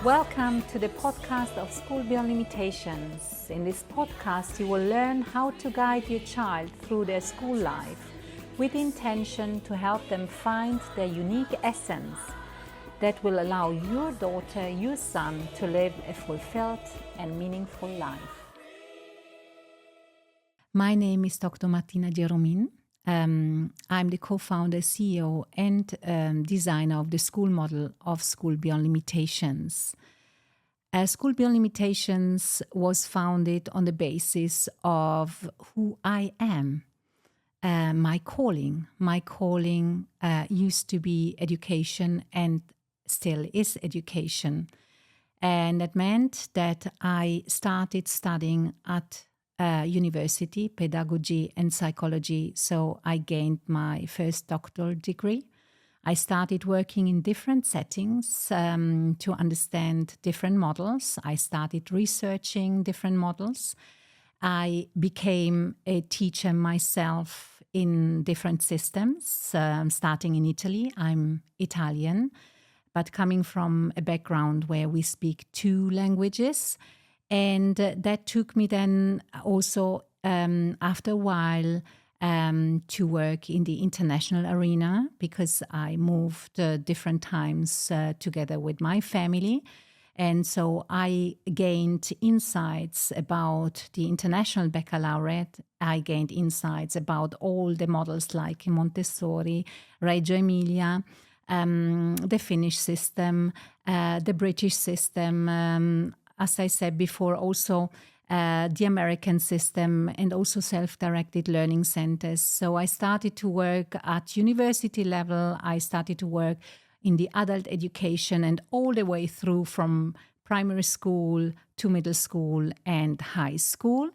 Welcome to the podcast of School Beyond Limitations. In this podcast, you will learn how to guide your child through their school life with the intention to help them find their unique essence that will allow your daughter, your son to live a fulfilled and meaningful life. My name is Dr. Martina. I'm the co-founder, CEO, and designer of the school model of School Beyond Limitations. School Beyond Limitations was founded on the basis of who I am. My calling used to be education and still is education. And that meant that I started studying at university, pedagogy and psychology. So I gained my first doctoral degree. I started working in different settings to understand different models. I started researching different models. I became a teacher myself in different systems, starting in Italy. I'm Italian, but coming from a background where we speak two languages. And that took me then also, after a while, to work in the international arena because I moved different times together with my family. And so I gained insights about the international baccalaureate. I gained insights about all the models like Montessori, Reggio Emilia, the Finnish system, the British system, as I said before, also the American system and also self-directed learning centers. So I started to work at university level. I started to work in the adult education and all the way through from primary school to middle school and high school.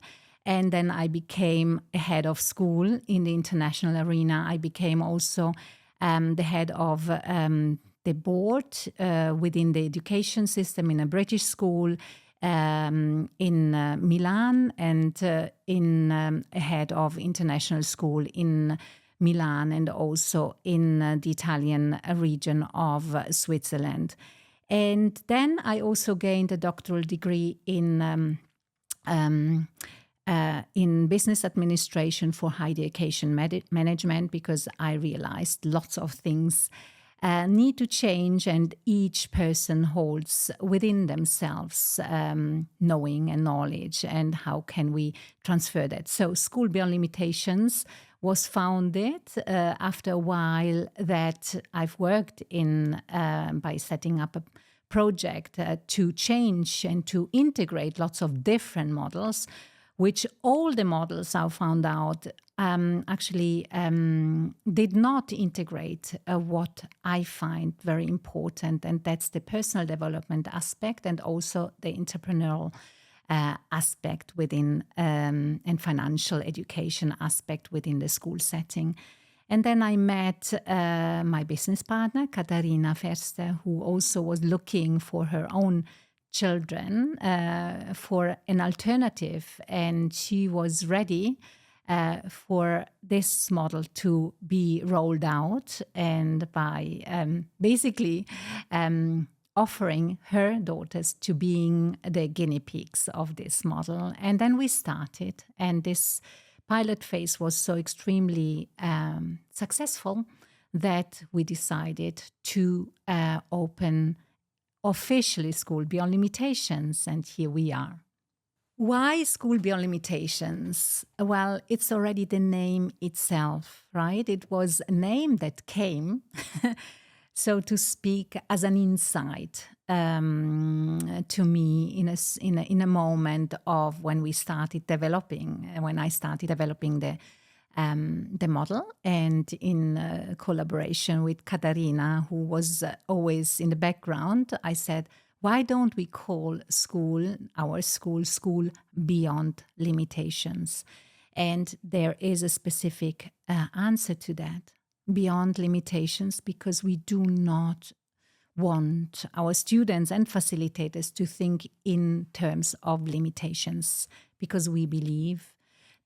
And then I became a head of school in the international arena. I became also the head of the board within the education system in a British school in Milan and in a head of international school in Milan and also in the Italian region of Switzerland. And then I also gained a doctoral degree in business administration for higher education management because I realized lots of things need to change, and each person holds within themselves knowing and knowledge, and how can we transfer that? So School Beyond Limitations was founded after a while that I've worked in by setting up a project to change and to integrate lots of different models, which all the models I found out actually did not integrate what I find very important, and that's the personal development aspect and also the entrepreneurial aspect within and financial education aspect within the school setting. And then I met my business partner, Katharina Verster, who also was looking for her own children for an alternative, and she was ready for this model to be rolled out, and by basically offering her daughters to being the guinea pigs of this model. And then we started, and this pilot phase was so extremely successful that we decided to open officially School Beyond Limitations, and here we are. Why School Beyond Limitations? Well, it's already the name itself, right? It was a name that came, so to speak, as an insight to me in a moment of when I started developing the model, and in collaboration with Katharina, who was always in the background, I said, why don't we call our school Beyond Limitations? And there is a specific answer to that. Beyond limitations, because we do not want our students and facilitators to think in terms of limitations, because we believe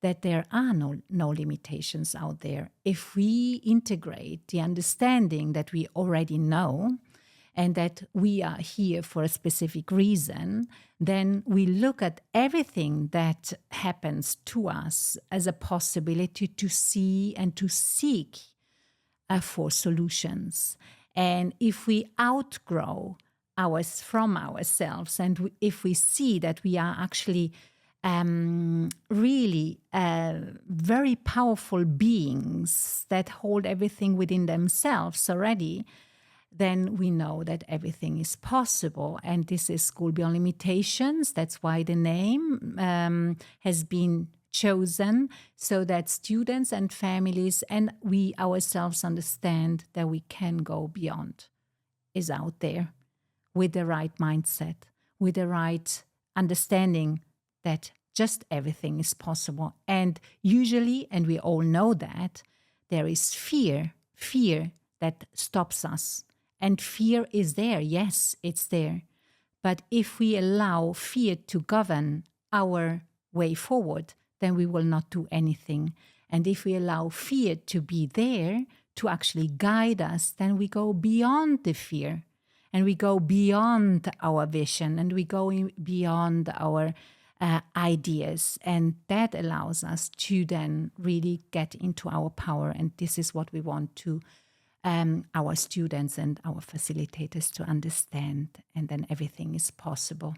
that there are no limitations out there. If we integrate the understanding that we already know and that we are here for a specific reason, then we look at everything that happens to us as a possibility to see and to seek for solutions. And if we outgrow from ourselves, and if we see that we are actually really very powerful beings that hold everything within themselves already, then we know that everything is possible. And this is School Beyond Limitations. That's why the name has been chosen, so that students and families and we ourselves understand that we can go beyond, is out there with the right mindset, with the right understanding that just everything is possible. And usually, and we all know that, there is fear that stops us. And fear is there, yes, it's there. But if we allow fear to govern our way forward, then we will not do anything. And if we allow fear to be there, to actually guide us, then we go beyond the fear. And we go beyond our vision, and we go beyond our ideas. And that allows us to then really get into our power. And this is what we want to our students and our facilitators to understand, and then everything is possible.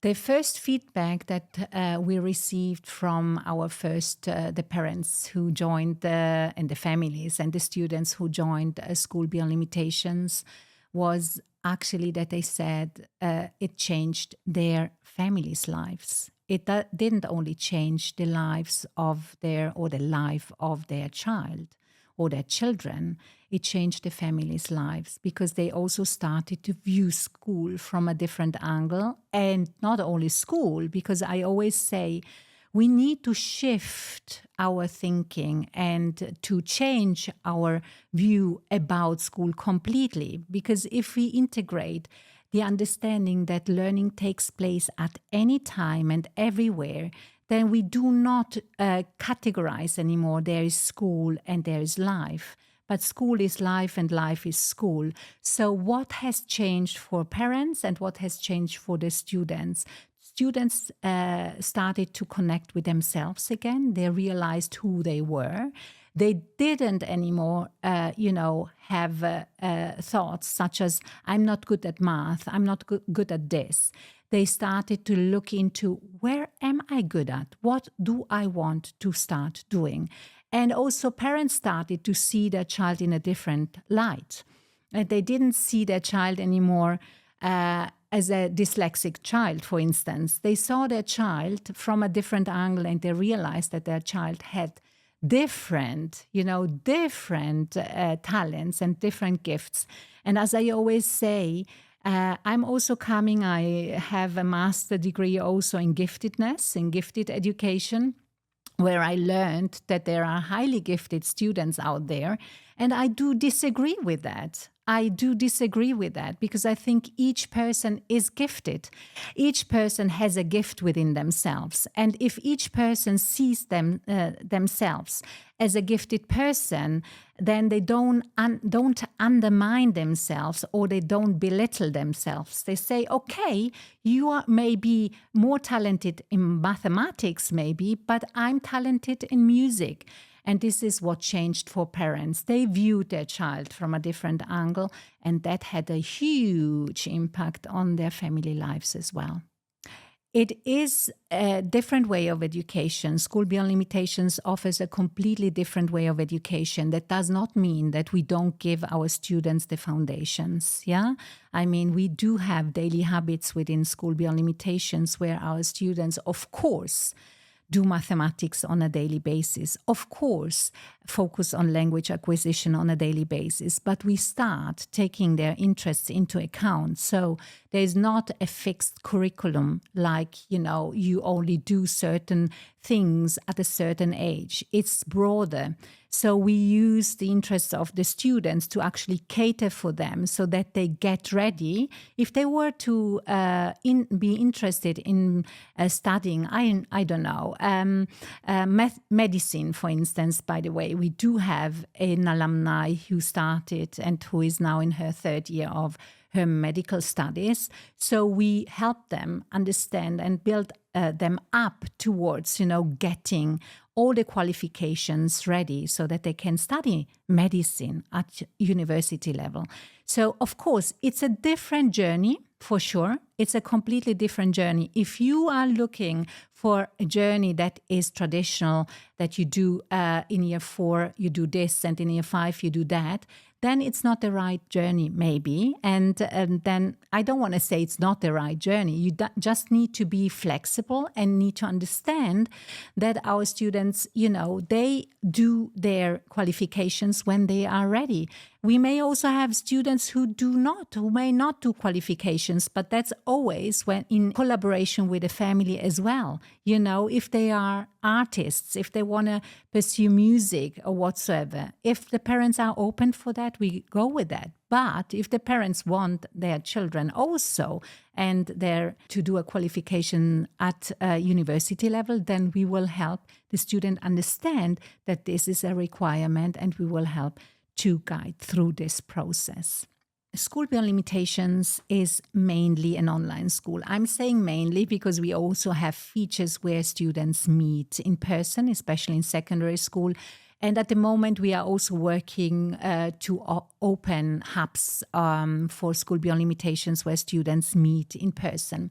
The first feedback that we received from our the parents who joined, and the families and the students who joined School Beyond Limitations, was actually that they said it changed their families' lives. It didn't only change the lives of the life of their child or their children, it changed the families' lives, because they also started to view school from a different angle. And not only school, because I always say we need to shift our thinking and to change our view about school completely. Because if we integrate the understanding that learning takes place at any time and everywhere, then we do not categorize anymore. There is school and there is life. But school is life and life is school. So what has changed for parents and what has changed for the students? Students started to connect with themselves again. They realized who they were. They didn't anymore, have thoughts such as, I'm not good at math, I'm not good at this. They started to look into, where am I good at? What do I want to start doing? And also parents started to see their child in a different light. They didn't see their child anymore as a dyslexic child, for instance. They saw their child from a different angle, and they realized that their child had different talents and different gifts. And as I always say, I'm also I have a master degree also in giftedness, in gifted education, where I learned that there are highly gifted students out there. And I do disagree with that. Because I think each person is gifted. Each person has a gift within themselves. And if each person sees themselves as a gifted person, then they don't undermine themselves, or they don't belittle themselves. They say, okay, you are maybe more talented in mathematics, maybe, but I'm talented in music. And this is what changed for parents. They viewed their child from a different angle, and that had a huge impact on their family lives as well. It is a different way of education. School Beyond Limitations offers a completely different way of education. That does not mean that we don't give our students the foundations, yeah? I mean, we do have daily habits within School Beyond Limitations where our students, of course, do mathematics on a daily basis, of course, focus on language acquisition on a daily basis, but we start taking their interests into account. So There's not a fixed curriculum like, you only do certain things at a certain age. It's broader. So we use the interests of the students to actually cater for them so that they get ready. If they were to be interested in studying, I don't know, medicine, for instance, by the way, we do have an alumni who started and who is now in her third year of her medical studies. So we help them understand and build them up towards, getting all the qualifications ready so that they can study medicine at university level. So, of course, it's a different journey, for sure. It's a completely different journey. If you are looking for a journey that is traditional, that you do in year 4, you do this, and in year 5, you do that, then it's not the right journey, maybe. And then I don't want to say it's not the right journey. You just need to be flexible and need to understand that our students, they do their qualifications when they are ready. We may also have students who may not do qualifications, but that's always when in collaboration with the family as well. If they are artists, if they want to pursue music or whatsoever, if the parents are open for that, we go with that. But if the parents want their children also and to do a qualification at university level, then we will help the student understand that this is a requirement, and we will help to guide through this process. School Beyond Limitations is mainly an online school. I'm saying mainly because we also have features where students meet in person, especially in secondary school. And at the moment, we are also working to open hubs for School Beyond Limitations where students meet in person.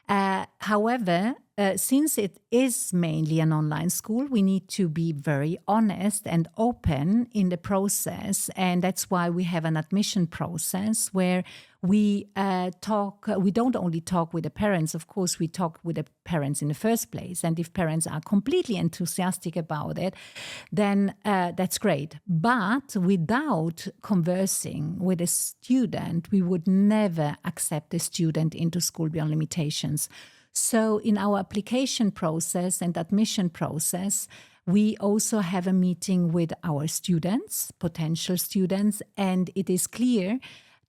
However, since it is mainly an online school, we need to be very honest and open in the process. And that's why we have an admission process where we we don't only talk with the parents, of course, we talk with the parents in the first place. And if parents are completely enthusiastic about it, then that's great. But without conversing with a student, we would never accept a student into School Beyond Limitations. So in our application process and admission process, we also have a meeting with our students, potential students, and it is clear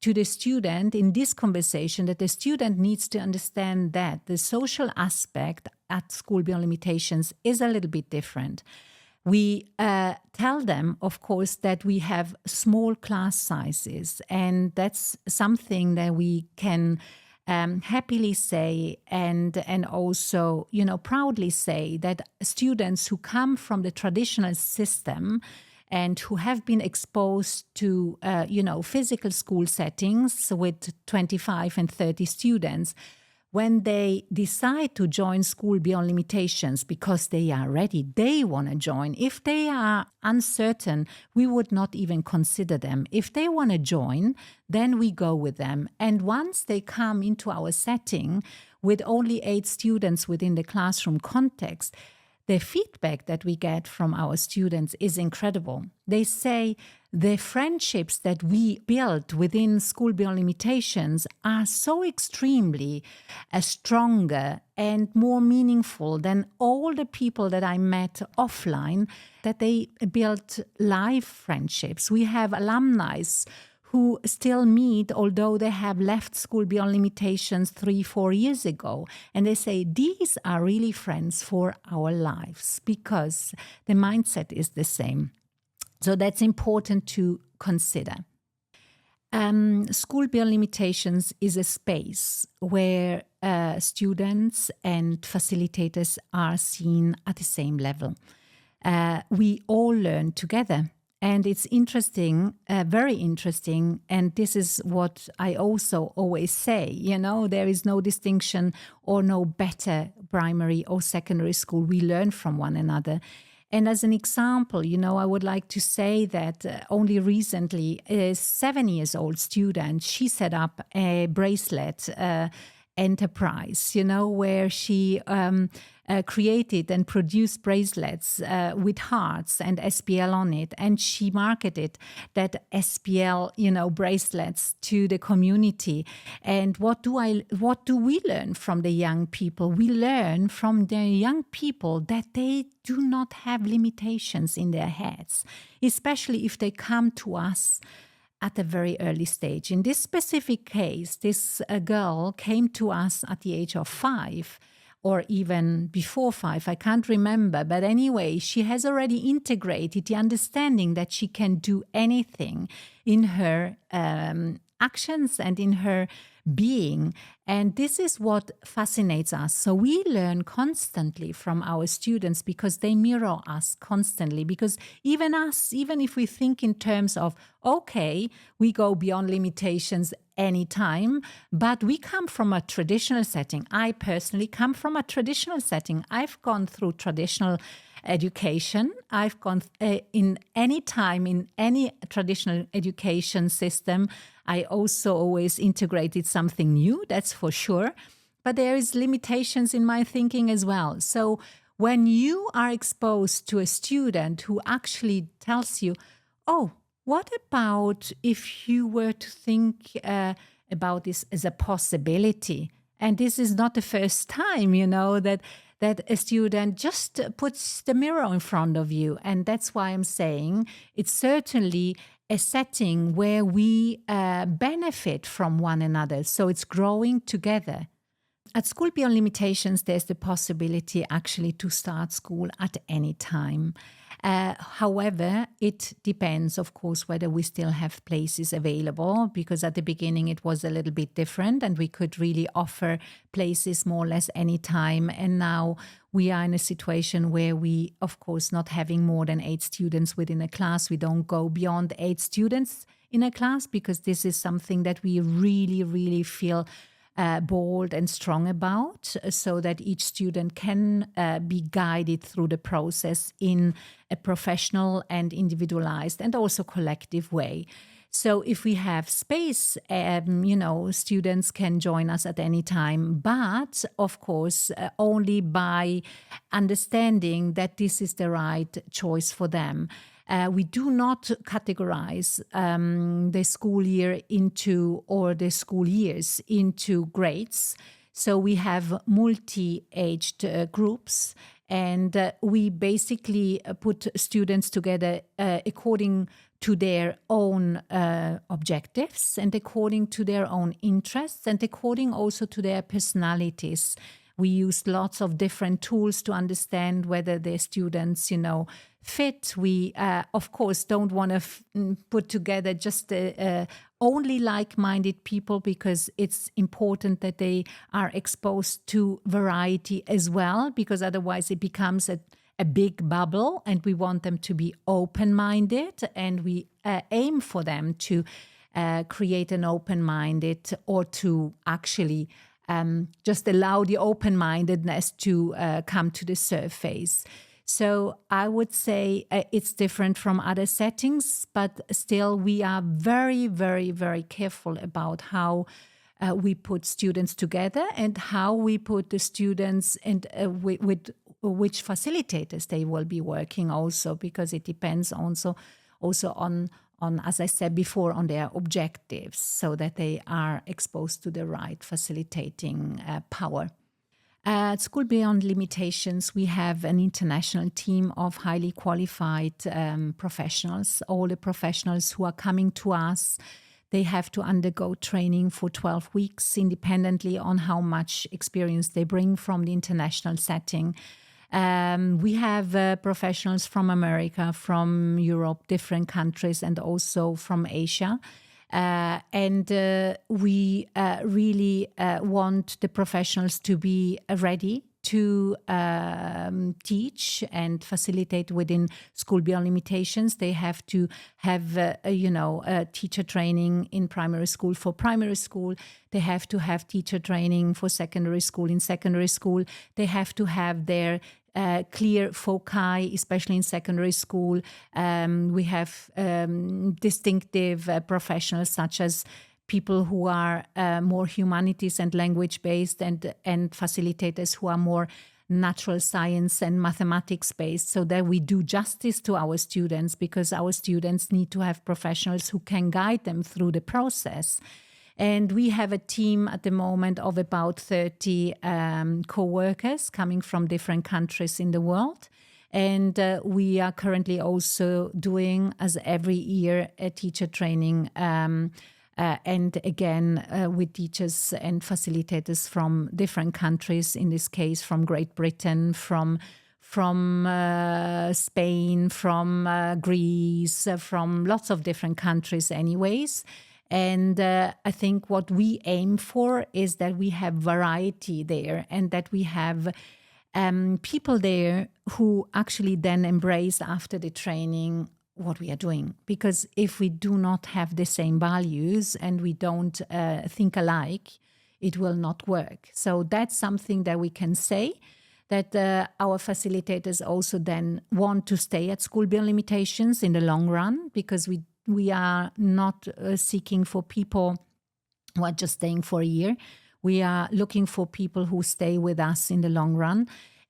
to the student in this conversation that the student needs to understand that the social aspect at School Beyond Limitations is a little bit different. We tell them, of course, that we have small class sizes, and that's something that we can happily say and also, proudly say that students who come from the traditional system and who have been exposed to, physical school settings with 25 and 30 students, when they decide to join School Beyond Limitations because they are ready, they want to join. If they are uncertain, we would not even consider them. If they want to join, then we go with them. And once they come into our setting with only 8 students within the classroom context, the feedback that we get from our students is incredible. They say the friendships that we built within School Beyond Limitations are so extremely stronger and more meaningful than all the people that I met offline, that they built live friendships. We have alumni who still meet, although they have left School Beyond Limitations 3-4 years ago. And they say, these are really friends for our lives because the mindset is the same. So that's important to consider. School Beyond Limitations is a space where students and facilitators are seen at the same level. We all learn together. And it's interesting, very interesting, and this is what I also always say, there is no distinction or no better primary or secondary school. We learn from one another. And as an example, I would like to say that only recently a 7-year-old student, she set up a bracelet enterprise, where she created and produced bracelets with hearts and SPL on it, and she marketed that SPL, bracelets to the community. And what do we learn from the young people? We learn from the young people that they do not have limitations in their heads, especially if they come to us at a very early stage. In this specific case, this girl came to us at the age of 5, or even before 5, I can't remember. But anyway, she has already integrated the understanding that she can do anything in her actions and in her being. And this is what fascinates us. So we learn constantly from our students because they mirror us constantly. Because even us, even if we think in terms of, okay, we go beyond limitations anytime, but we come from a traditional setting. I personally come from a traditional setting. I've gone through traditional education. I've gone in any time in any traditional education system. I also always integrated something new, that's for sure. But there is limitations in my thinking as well. So when you are exposed to a student who actually tells you, oh, what about if you were to think about this as a possibility? And this is not the first time, that a student just puts the mirror in front of you. And that's why I'm saying it's certainly a setting where we benefit from one another. So it's growing together. At School Beyond Limitations, there's the possibility actually to start school at any time. However, it depends, of course, whether we still have places available, because at the beginning it was a little bit different and we could really offer places more or less anytime. And now we are in a situation where we, of course, not having more than 8 students within a class. We don't go beyond 8 students in a class because this is something that we really, really feel bold and strong about, so that each student can be guided through the process in a professional and individualized and also collective way. So if we have space, students can join us at any time, but of course, only by understanding that this is the right choice for them. We do not categorize the school year or the school years into grades. So we have multi-aged groups, and we basically put students together according to their own objectives and according to their own interests and according also to their personalities. We use lots of different tools to understand whether the students, fit. We, of course, don't want to put together just only like-minded people, because it's important that they are exposed to variety as well, because otherwise it becomes a big bubble, and we want them to be open-minded, and we aim for them to create an open-minded, or to actually just allow the open-mindedness to come to the surface. So I would say it's different from other settings, but still we are very, very, very careful about how we put students together and how we put the students and with which facilitators they will be working also, because it depends also on, as I said before, on their objectives, so that they are exposed to the right facilitating power. At School Beyond Limitations, we have an international team of highly qualified professionals. All the professionals who are coming to us, they have to undergo training for 12 weeks, independently on how much experience they bring from the international setting. We have professionals from America, from Europe, different countries, and also from Asia. And we really want the professionals to be ready to teach and facilitate within School Beyond Limitations. They have to have, teacher training in primary school for primary school. They have to have teacher training for secondary school in secondary school. They have to have their clear foci, especially in secondary school. We have distinctive professionals such as people who are more humanities and language-based, and facilitators who are more natural science and mathematics based, so that we do justice to our students, because our students need to have professionals who can guide them through the process. And we have a team at the moment of about 30 co-workers coming from different countries in the world. And we are currently also doing, as every year, a teacher training and again, with teachers and facilitators from different countries, in this case from Great Britain, from Spain, from Greece, from lots of different countries anyways. And I think what we aim for is that we have variety there, and that we have people there who actually then embrace after the training what we are doing. Because if we do not have the same values and we don't think alike, it will not work. So that's something that we can say, that our facilitators also then want to stay at School Beyond Limitations in the long run, because we are not seeking for people who are just staying for a year. We are looking for people who stay with us in the long run.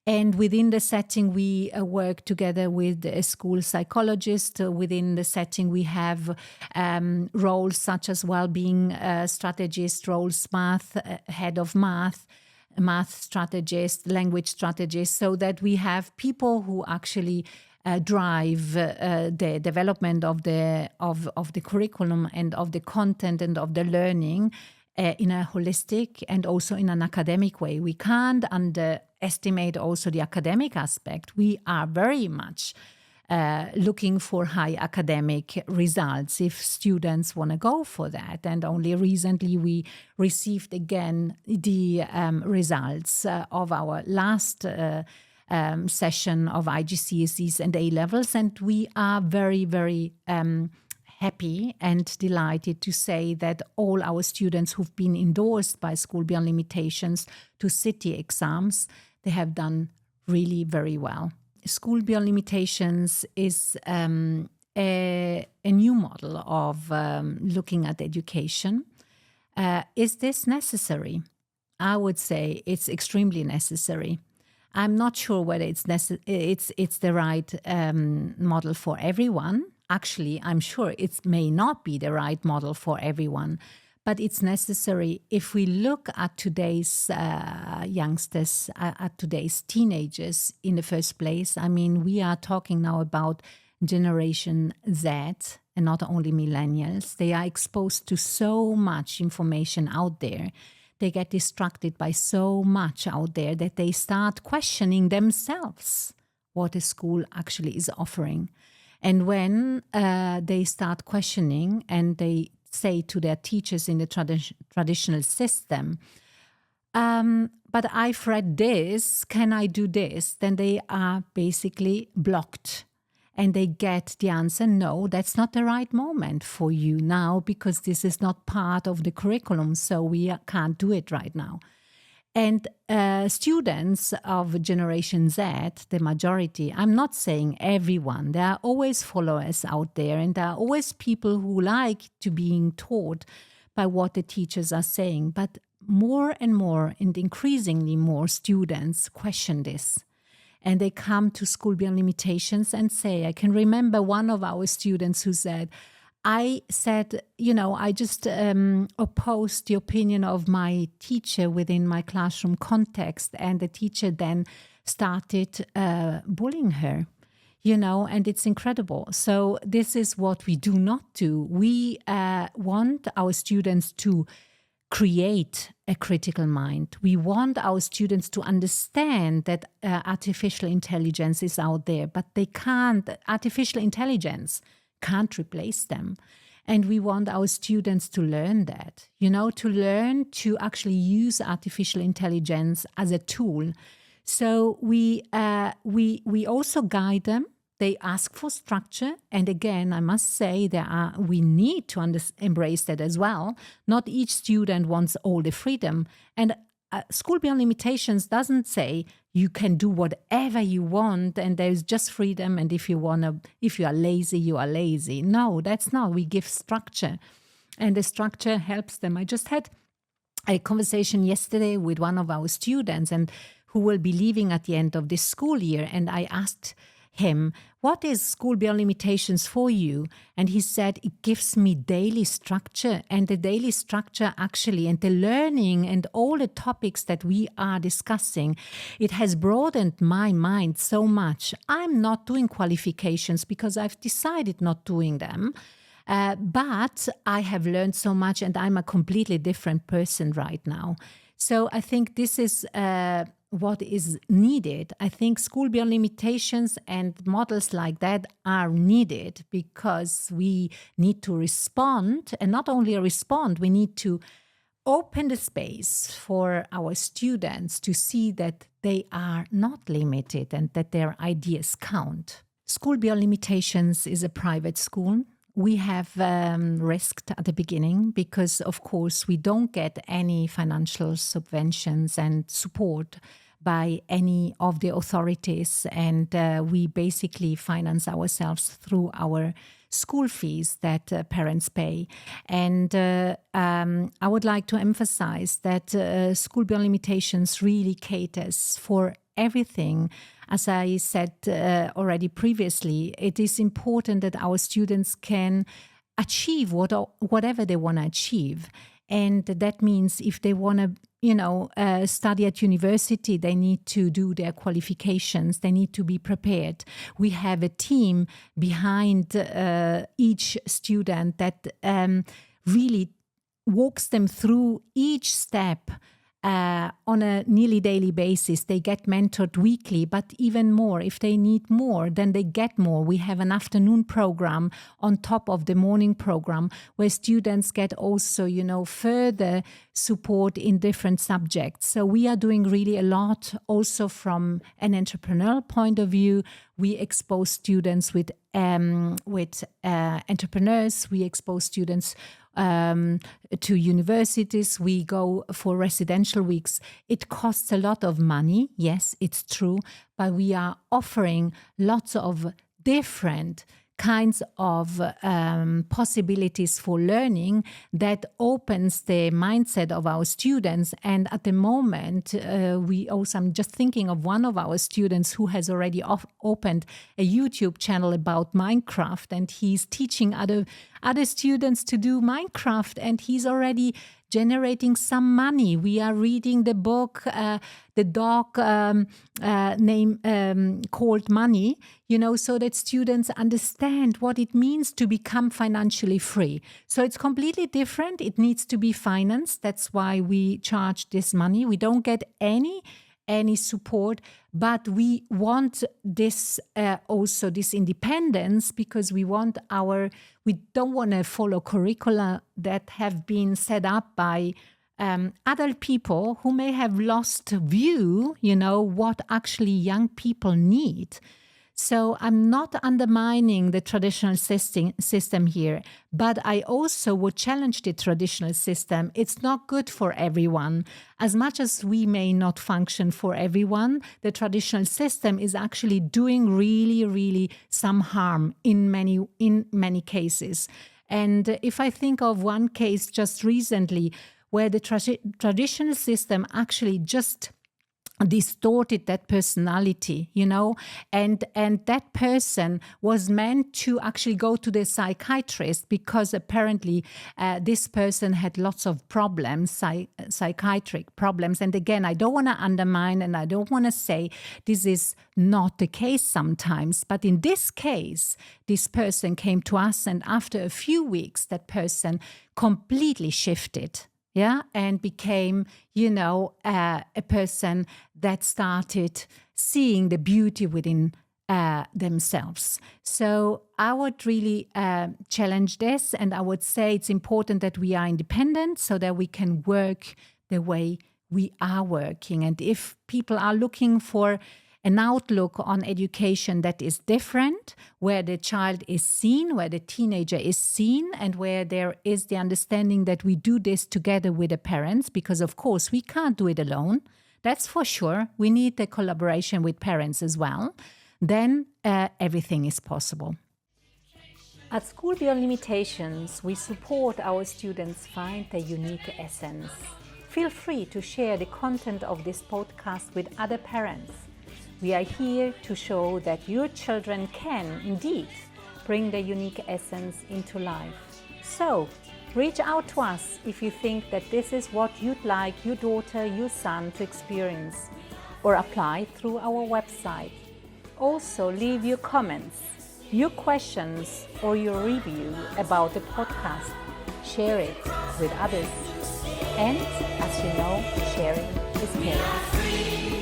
And within the setting, we work together with a school psychologist. Within the setting, we have roles such as well-being strategist, roles head of math strategist, language strategist, so that we have people who actually drive the development of the curriculum and of the content and of the learning in a holistic and also in an academic way. We can't underestimate also the academic aspect. We are very much looking for high academic results if students want to go for that. And only recently we received again the results of our last session of IGCSEs and A-levels. And we are very, very happy and delighted to say that all our students who've been endorsed by School Beyond Limitations to city exams, they have done really very well. School Beyond Limitations is a new model of looking at education. Is this necessary? I would say it's extremely necessary. I'm not sure whether it's the right model for everyone. Actually, I'm sure it may not be the right model for everyone, but it's necessary if we look at today's youngsters, at today's teenagers in the first place. I mean, we are talking now about Generation Z and not only millennials. They are exposed to so much information out there. They get distracted by so much out there that they start questioning themselves what a school actually is offering. And when they start questioning and they say to their teachers in the traditional system, but I've read this, can I do this? Then they are basically blocked. And they get the answer, no, that's not the right moment for you now, because this is not part of the curriculum, so we can't do it right now. And students of Generation Z, the majority, I'm not saying everyone, there are always followers out there, and there are always people who like to being taught by what the teachers are saying. But more and more and increasingly more students question this. And they come to School Beyond Limitations and say, I can remember one of our students who said, I said, I just opposed the opinion of my teacher within my classroom context. And the teacher then started bullying her, and it's incredible. So this is what we do not do. We want our students to create a critical mind. We want our students to understand that artificial intelligence is out there, but they can't. Artificial intelligence can't replace them. And we want our students to learn that, to learn to actually use artificial intelligence as a tool. So we also guide them. They ask for structure. And again, I must say we need to embrace that as well. Not each student wants all the freedom. And School Beyond Limitations doesn't say you can do whatever you want and there's just freedom. And if you are lazy, you are lazy. No, that's not. We give structure, and the structure helps them. I just had a conversation yesterday with one of our students, and who will be leaving at the end of this school year. And I asked him, what is School Beyond Limitations for you? And he said, it gives me daily structure, and the daily structure actually, and the learning and all the topics that we are discussing, it has broadened my mind so much. I'm not doing qualifications because I've decided not doing them. But I have learned so much, and I'm a completely different person right now. So I think this is what is needed. I think School Beyond Limitations and models like that are needed because we need to respond, and not only respond, we need to open the space for our students to see that they are not limited and that their ideas count. School Beyond Limitations is a private school. We have risked at the beginning because, of course, we don't get any financial subventions and support by any of the authorities, and we basically finance ourselves through our school fees that parents pay. And I would like to emphasize that School Beyond Limitations really caters for everything. As I said already previously, it is important that our students can achieve whatever they want to achieve. And that means if they want to, study at university, they need to do their qualifications. They need to be prepared. We have a team behind each student that really walks them through each step on a nearly daily basis. They get mentored weekly, but even more, if they need more, then they get more. We have an afternoon program on top of the morning program where students get also, further support in different subjects. So we are doing really a lot also from an entrepreneurial point of view. We expose students with entrepreneurs. We expose students to universities. We go for residential weeks. It costs a lot of money. Yes, it's true. But we are offering lots of different kinds of possibilities for learning that opens the mindset of our students. And at the moment, I'm just thinking of one of our students who has already opened a YouTube channel about Minecraft, and he's teaching other students to do Minecraft, and he's already generating some money. We are reading the book, The Dog name Called Money, so that students understand what it means to become financially free. So it's completely different. It needs to be financed. That's why we charge this money. We don't get any support, but we want this also this independence, because we don't want to follow curricula that have been set up by other people who may have lost view, what actually young people need. So I'm not undermining the traditional system here, but I also would challenge the traditional system. It's not good for everyone. As much as we may not function for everyone, the traditional system is actually doing really, really some harm in many cases. And if I think of one case just recently where the traditional system actually just distorted that personality, and that person was meant to actually go to the psychiatrist because apparently this person had lots of problems, psychiatric problems. And again, I don't want to undermine, and I don't want to say this is not the case sometimes, but in this case, this person came to us, and after a few weeks, that person completely shifted. And became, a person that started seeing the beauty within themselves. So I would really challenge this, and I would say it's important that we are independent so that we can work the way we are working. And if people are looking for an outlook on education that is different, where the child is seen, where the teenager is seen, and where there is the understanding that we do this together with the parents, because of course we can't do it alone. That's for sure. We need the collaboration with parents as well. Then everything is possible. At School Beyond Limitations, we support our students find their unique essence, Feel free to share the content of this podcast with other parents. We are here to show that your children can, indeed, bring their unique essence into life. So, reach out to us if you think that this is what you'd like your daughter, your son to experience, or apply through our website. Also, leave your comments, your questions, or your review about the podcast. Share it with others. And, as you know, sharing is caring.